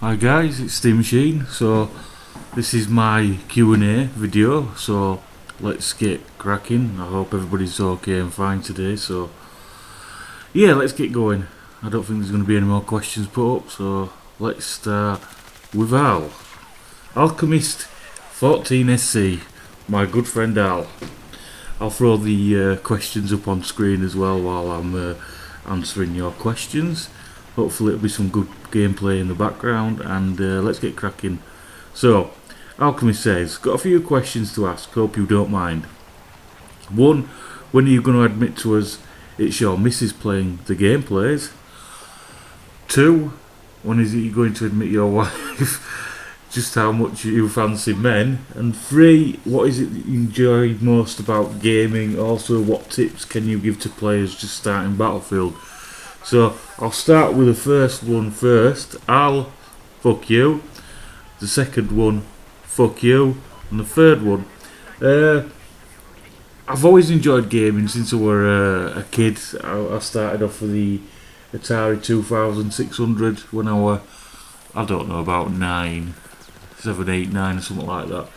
Hi guys, it's Steam Machine. So this is my Q&A video, so let's get cracking. I hope everybody's okay and fine today. So yeah, let's get going. I don't think there's going to be any more questions put up, so let's start with Al. Alchemist 14SC, my good friend Al. I'll throw the questions up on screen as well while I'm answering your questions. Hopefully it'll be some good gameplay in the background, and let's get cracking. So, Alchemist says, got a few questions to ask, hope you don't mind. 1. When are you going to admit to us it's your missus playing the gameplays? 2. When is it you're going to admit your wife just how much you fancy men? And 3. What is it that you enjoy most about gaming? Also, what tips can you give to players just starting Battlefield? So I'll start with the first one first. Al, fuck you. The second one, fuck you. And the third one, I've always enjoyed gaming since I were a kid. I started off with the Atari 2600 when I were, I don't know, about 9, 7, 8, 9 or something like that.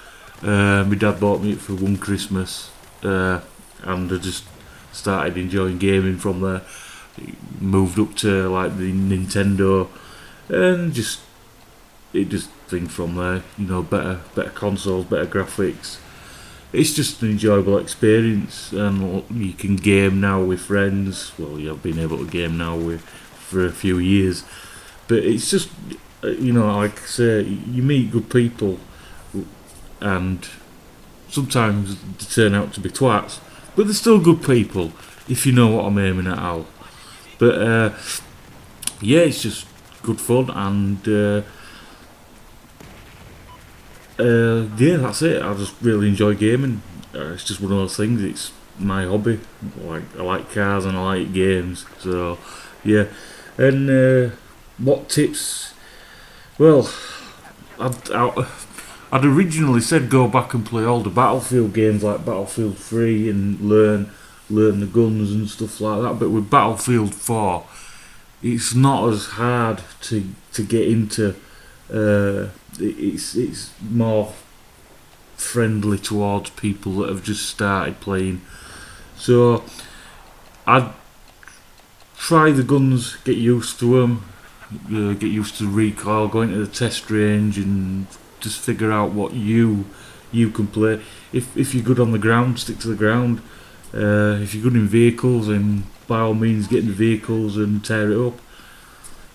My dad bought me it for one Christmas, and I just started enjoying gaming from there. Moved up to like the Nintendo, and it just things from there. You know, better consoles, better graphics. It's just an enjoyable experience, and you can game now with friends. Well, you've been able to game now for a few years, but it's just, you know, like I say, you meet good people, and sometimes they turn out to be twats, but they're still good people if you know what I'm aiming at, Al. But yeah, it's just good fun, and yeah, that's it. I just really enjoy gaming. It's just one of those things. It's my hobby. I like cars and I like games. So yeah. And what tips? Well, I'd originally said go back and play all the Battlefield games like Battlefield 3 and learn the guns and stuff like that, but with Battlefield 4 it's not as hard to get into. It's more friendly towards people that have just started playing, so I'd try the guns, get used to them, get used to recoil, going to the test range and just figure out what you can play. If you're good on the ground, stick to the ground. If you're good in vehicles, then by all means get in the vehicles and tear it up.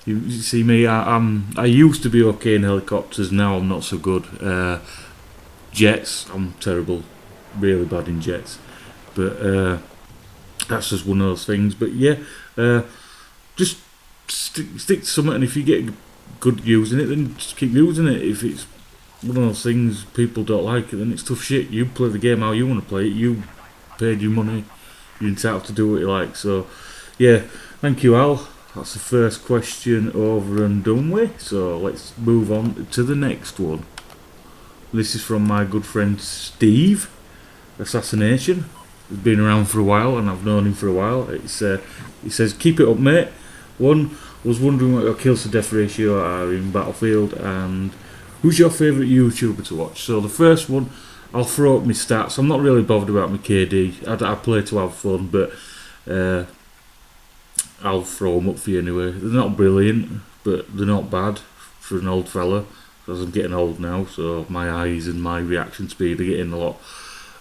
You see me, I used to be okay in helicopters, now I'm not so good. Jets, I'm terrible, really bad in jets. But that's just one of those things. But yeah, just stick to something, and if you get good using it, then just keep using it. If it's one of those things people don't like it, then it's tough shit. You play the game how you want to play it. You paid your money, you're entitled to do what you like. So yeah, thank you, Al. That's the first question over and done with. So let's move on to the next one. This is from my good friend Steve. Assassination. He's been around for a while, and I've known him for a while. He says, keep it up, mate. 1, was wondering what your kills to death ratio are in Battlefield, and who's your favourite YouTuber to watch? So the first one, I'll throw up my stats. I'm not really bothered about my KD. I play to have fun, but I'll throw them up for you anyway. They're not brilliant, but they're not bad for an old fella, because I'm getting old now, so my eyes and my reaction speed are getting a lot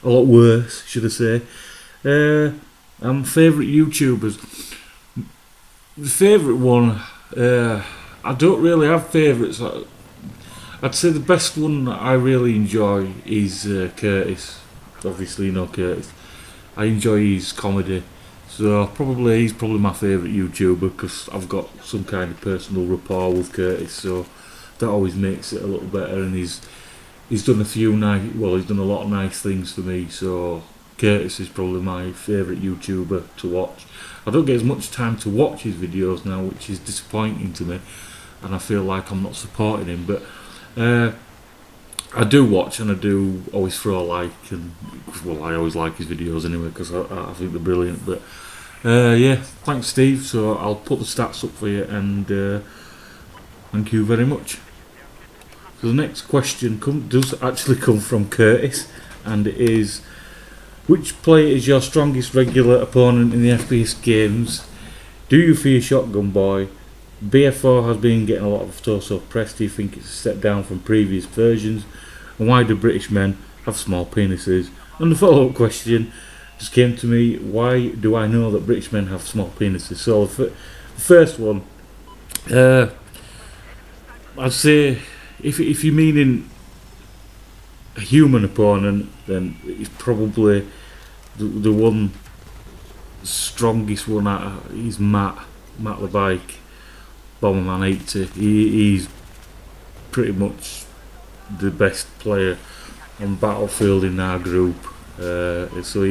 worse, should I say. Favourite YouTubers. The favourite one, I don't really have favourites. I'd say the best one that I really enjoy is Curtis. Obviously, you know Curtis. I enjoy his comedy, so he's probably my favourite YouTuber, because I've got some kind of personal rapport with Curtis, so that always makes it a little better. And he's done he's done a lot of nice things for me, so Curtis is probably my favourite YouTuber to watch. I don't get as much time to watch his videos now, which is disappointing to me, and I feel like I'm not supporting him, but I do watch, and I do always throw a like, and well, I always like his videos anyway, because I think they're brilliant. But yeah, thanks Steve, so I'll put the stats up for you, and thank you very much. So the next question does actually come from Curtis, and it is: which player is your strongest regular opponent in the FPS games? Do you fear Shotgun Boy? BF4 has been getting a lot of torso press. Do you think it's a step down from previous versions? And why do British men have small penises? And the follow-up question just came to me: why do I know that British men have small penises? So the first one, I'd say if you're meaning a human opponent, then it's probably the one strongest one. He's Matt the Bike, Bomberman 80. He's pretty much the best player on Battlefield in our group. So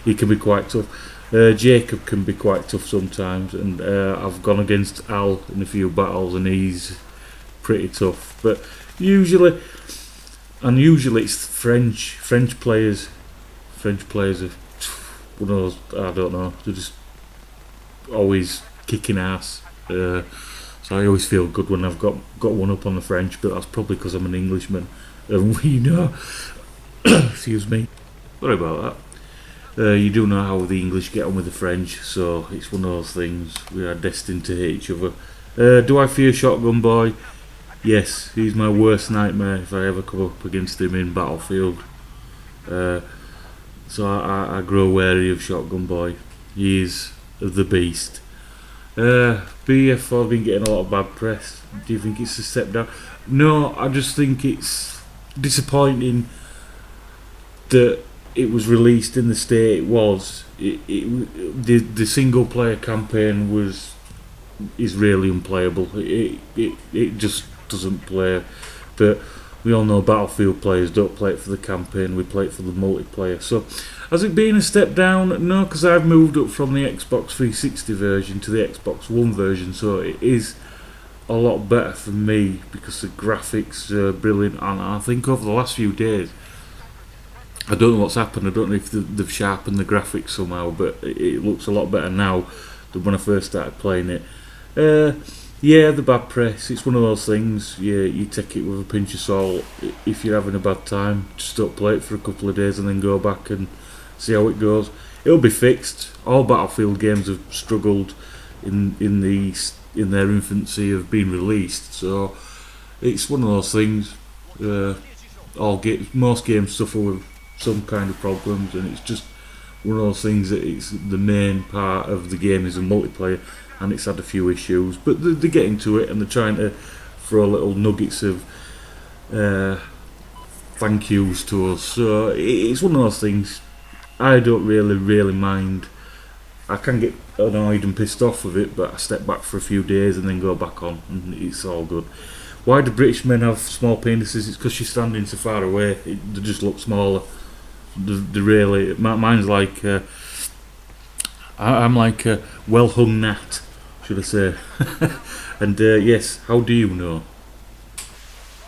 he can be quite tough. Jacob can be quite tough sometimes, and I've gone against Al in a few battles, and he's pretty tough. But usually it's French players. French players are one of those, I don't know. They're just always kicking ass. So I always feel good when I've got one up on the French, but that's probably because I'm an Englishman, and we know. Excuse me. Sorry about that. You do know how the English get on with the French, so it's one of those things. We are destined to hate each other. Do I fear Shotgun Boy? Yes, he's my worst nightmare if I ever come up against him in Battlefield. So I grow wary of Shotgun Boy. He is the beast. BF4 have been getting a lot of bad press. Do you think it's a step down? No, I just think it's disappointing that it was released in the state it was. The single player campaign is really unplayable. It just doesn't play. But we all know Battlefield players don't play it for the campaign, we play it for the multiplayer. So has it been a step down? No, because I've moved up from the Xbox 360 version to the Xbox One version, so it is a lot better for me because the graphics are brilliant. And I think over the last few days, I don't know what's happened. I don't know if they've sharpened the graphics somehow, but it looks a lot better now than when I first started playing it. Yeah, the bad press, it's one of those things. You take it with a pinch of salt. If you're having a bad time, just don't play it for a couple of days and then go back and see how it goes. It'll be fixed. All Battlefield games have struggled in their infancy of being released, so it's one of those things. Most games suffer with some kind of problems, and it's just one of those things that it's the main part of the game is a multiplayer, and it's had a few issues, but they're getting to it, and they're trying to throw little nuggets of thank yous to us. So it's one of those things. I don't really mind. I can get annoyed and pissed off with it, but I step back for a few days and then go back on, and it's all good. Why do British men have small penises? It's because you're standing so far away. They just look smaller. They really. Mine's like I'm like a well-hung gnat, should I say? And yes, how do you know?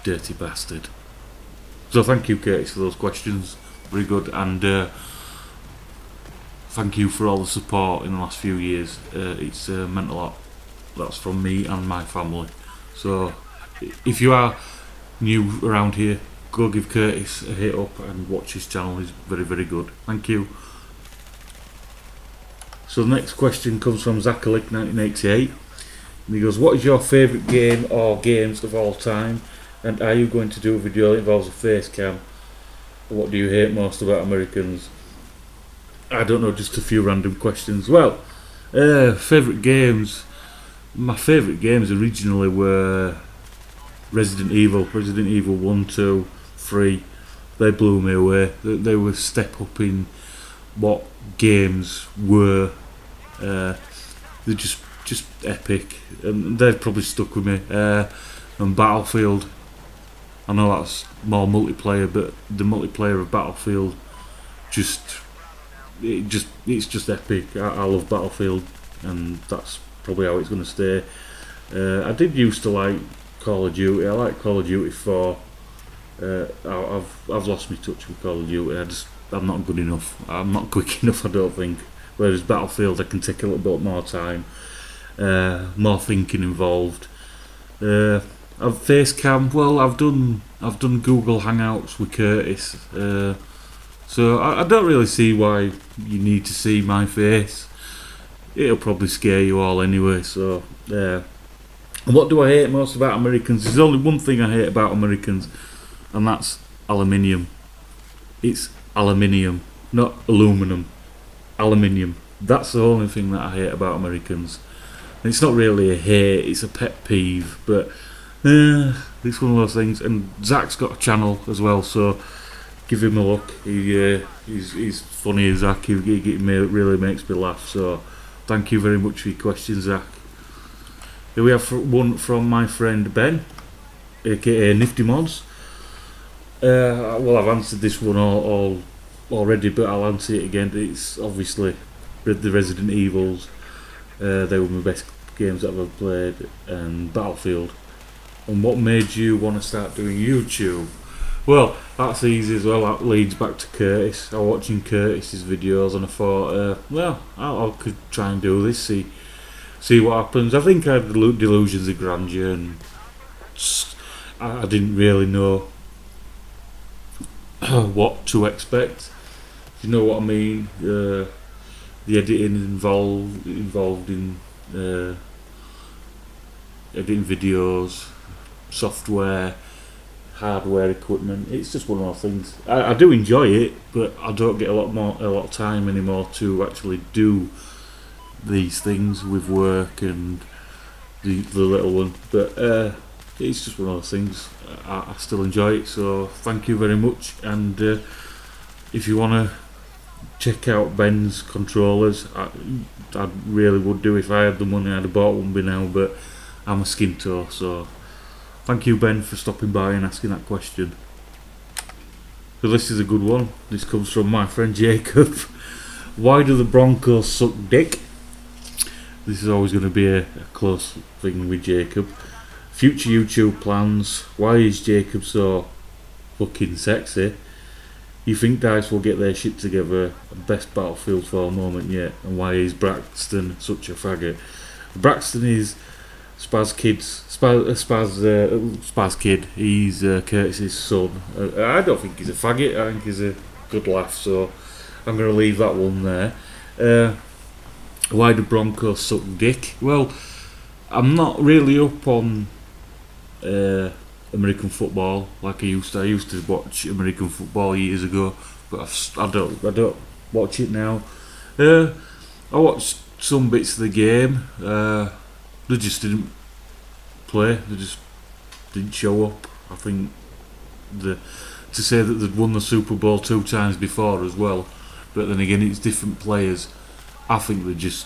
Dirty bastard. So thank you, Curtis, for those questions. Very good, and thank you for all the support in the last few years. It's meant a lot. That's from me and my family. So if you are new around here, go give Curtis a hit up and watch his channel. He's very good. Thank you. So the next question comes from Zachalik 1988, and he goes, what is your favourite game or games of all time, and are you going to do a video that involves a face cam? What do you hate most about Americans? I don't know, just a few random questions. Well, favourite games. My favourite games originally were Resident Evil 1, 2, 3. They blew me away. They were a step up in what games were. They're just epic, and they've probably stuck with me. And Battlefield, I know that's more multiplayer, but the multiplayer of Battlefield it's just epic. I love Battlefield, and that's probably how it's going to stay. I did used to like Call of Duty. I like Call of Duty 4. I've lost my touch with Call of Duty. I'm not good enough. I'm not quick enough, I don't think. Whereas Battlefield, I can take a little bit more time, more thinking involved. I've face cam. Well, I've done Google Hangouts with Curtis, so I don't really see why you need to see my face. It'll probably scare you all anyway. So yeah. And what do I hate most about Americans? There's only one thing I hate about Americans, and that's aluminium. It's aluminium, not aluminum. Aluminium. That's the only thing that I hate about Americans. And it's not really a hate, it's a pet peeve, but it's one of those things. And Zach's got a channel as well, so give him a look. He's funny as Zach. He really makes me laugh. So thank you very much for your questions, Zach. Here we have one from my friend Ben, aka Nifty Mods. Well, I've answered this one all already, but I'll answer it again. It's obviously the Resident Evils. They were my best games that I've ever played, and Battlefield. And what made you want to start doing YouTube? Well, that's easy as well. That leads back to Curtis. I was watching Curtis's videos, and I thought, well, I could try and do this, see what happens. I think I had delusions of grandeur, and I didn't really know what to expect. You know what I mean? The editing involved in editing videos, software, hardware, equipment. It's just one of those things. I do enjoy it, but I don't get a lot of time anymore to actually do these things with work and the little one. But it's just one of those things. I still enjoy it, so thank you very much. And if you want to check out Ben's controllers, I really would do. If I had the money, I'd have bought one by now, but I'm a skin toe. So thank you, Ben, for stopping by and asking that question. So this is a good one. This comes from my friend Jacob. Why do the Broncos suck dick? This is always going to be a close thing with Jacob. Future YouTube plans. Why is Jacob so fucking sexy? You think Dice will get their shit together? Best Battlefield 4 moment yet. And why is Braxton such a faggot? Braxton is Spaz Kid. He's Curtis's son. I don't think he's a faggot. I think he's a good laugh. So I'm going to leave that one there. Why do Broncos suck dick? Well, I'm not really up on American football like I used to. I used to watch American football years ago, but I don't watch it now. I watched some bits of the game. They just didn't play. They just didn't show up. I think to say that they'd won the Super Bowl 2 times before as well, but then again it's different players. I think they just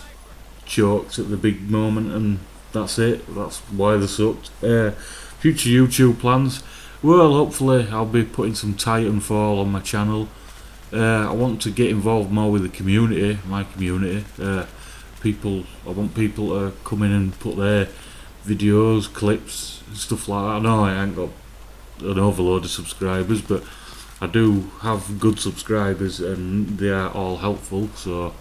choked at the big moment, and that's it. That's why they sucked. Future YouTube plans. Well, hopefully I'll be putting some Titanfall on my channel. I want to get involved more with the community, my community. I want people to come in and put their videos, clips, stuff like that. I know I ain't got an overload of subscribers, but I do have good subscribers, and they are all helpful. So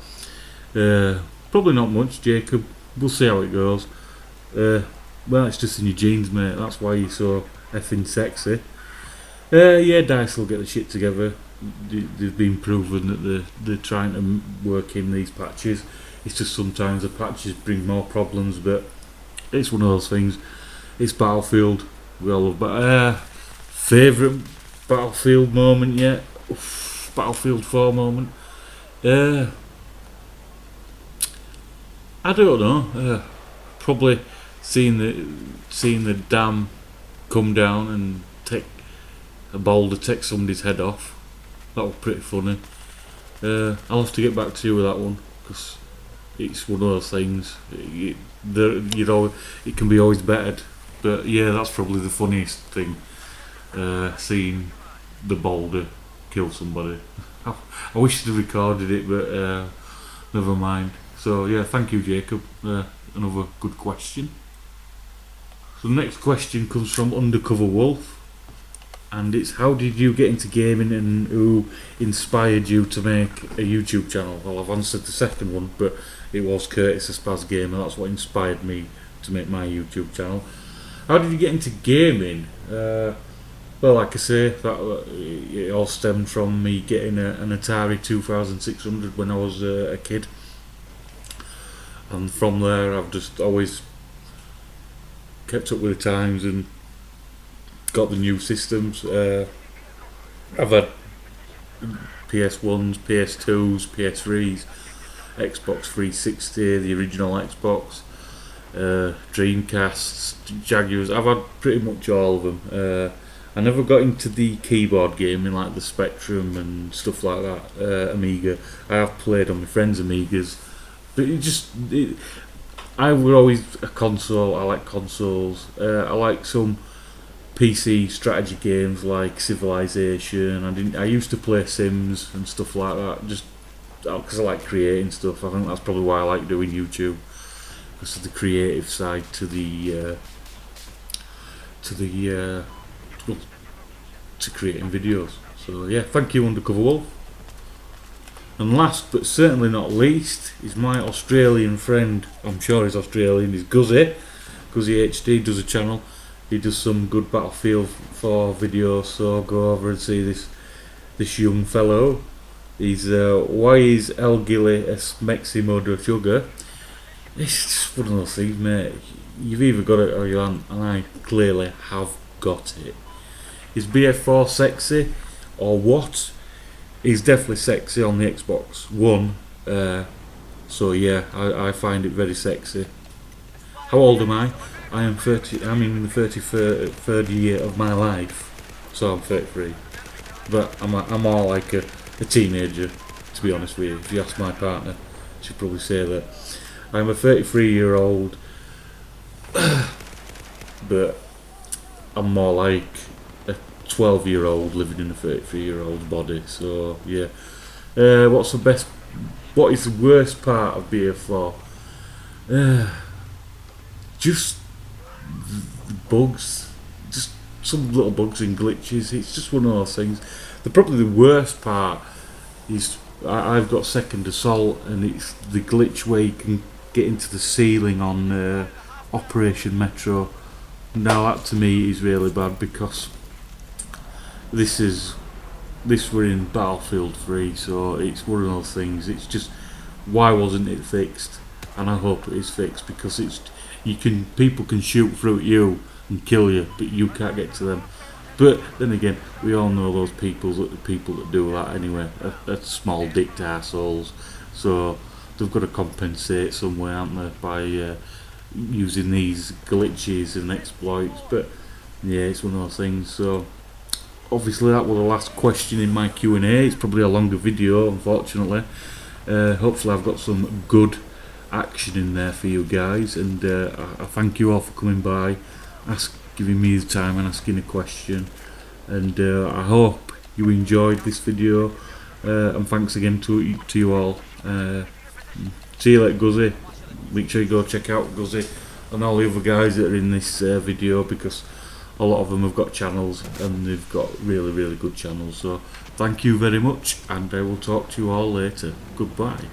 probably not much, Jacob. We'll see how it goes. Well, it's just in your genes, mate. That's why you're so effing sexy. Yeah, Dice will get the shit together. They've been proven that they're trying to work in these patches. It's just sometimes the patches bring more problems, but it's one of those things. It's Battlefield. We all love favourite Battlefield moment yet? Battlefield 4 moment. I don't know. Probably seeing the dam come down and take a boulder, take somebody's head off. That was pretty funny. I'll have to get back to you with that one, because it's one of those things. It can be always bettered, but yeah, that's probably the funniest thing. Seeing the boulder kill somebody. I wish I'd recorded it, but never mind. So yeah, thank you, Jacob. Another good question. So the next question comes from Undercover Wolf, and it's, how did you get into gaming and who inspired you to make a YouTube channel? Well, I've answered the second one, but it was Curtis a Spaz Gamer. That's what inspired me to make my YouTube channel. How did you get into gaming? Well, like I say, it all stemmed from me getting an Atari 2600 when I was a kid, and from there I've just always kept up with the times and got the new systems. I've had PS1s, PS2s, PS3s, Xbox 360, the original Xbox, Dreamcasts, Jaguars. I've had pretty much all of them. I never got into the keyboard gaming like the Spectrum and stuff like that. Amiga. I have played on my friends' Amigas, but I was always a console. I like consoles. I like some PC strategy games like Civilization. I used to play Sims and stuff like that, just because I like creating stuff. I think that's probably why I like doing YouTube, because of the creative side to creating videos. So yeah, thank you, Undercover Wolf. And last but certainly not least is my Australian friend. I'm sure he's Australian. He's Guzzy. Guzzy HD does a channel. He does some good Battlefield 4 videos. So go over and see this young fellow. He's why is El Gilly a Smexy Modo Sugar? It's just one of those things, mate. You've either got it or you haven't, and I clearly have got it. Is BF4 sexy or what? He's definitely sexy on the Xbox One. So yeah, I find it very sexy. How old am I? I am 30. I'm in the 33rd year of my life, so I'm 33. But I'm more like a teenager, to be honest with you. If you ask my partner, she'd probably say that. I'm a 33-year-old, but I'm more like a 12-year-old living in a 33-year-old's body. So yeah. What is the worst part of BF4? Just bugs, just some little bugs and glitches. It's just one of those things. Probably the worst part is I've got Second Assault, and it's the glitch where you can get into the ceiling on Operation Metro. Now that to me is really bad, because this we're in Battlefield 3, so it's one of those things. It's just, why wasn't it fixed? And I hope it is fixed, because people can shoot through at you and kill you, but you can't get to them. But then again, we all know those people that do that anyway are small dicked assholes. So they've got to compensate somewhere, haven't they, by using these glitches and exploits. But yeah, it's one of those things. So obviously that was the last question in my Q&A. It's probably a longer video, unfortunately. Hopefully I've got some good action in there for you guys, and I thank you all for coming by, giving me the time and asking a question, and I hope you enjoyed this video, and thanks again to you all. See you later, Guzzy. Make sure you go check out Guzzy and all the other guys that are in this video, because a lot of them have got channels, and they've got really good channels. So thank you very much, and I will talk to you all later. Goodbye.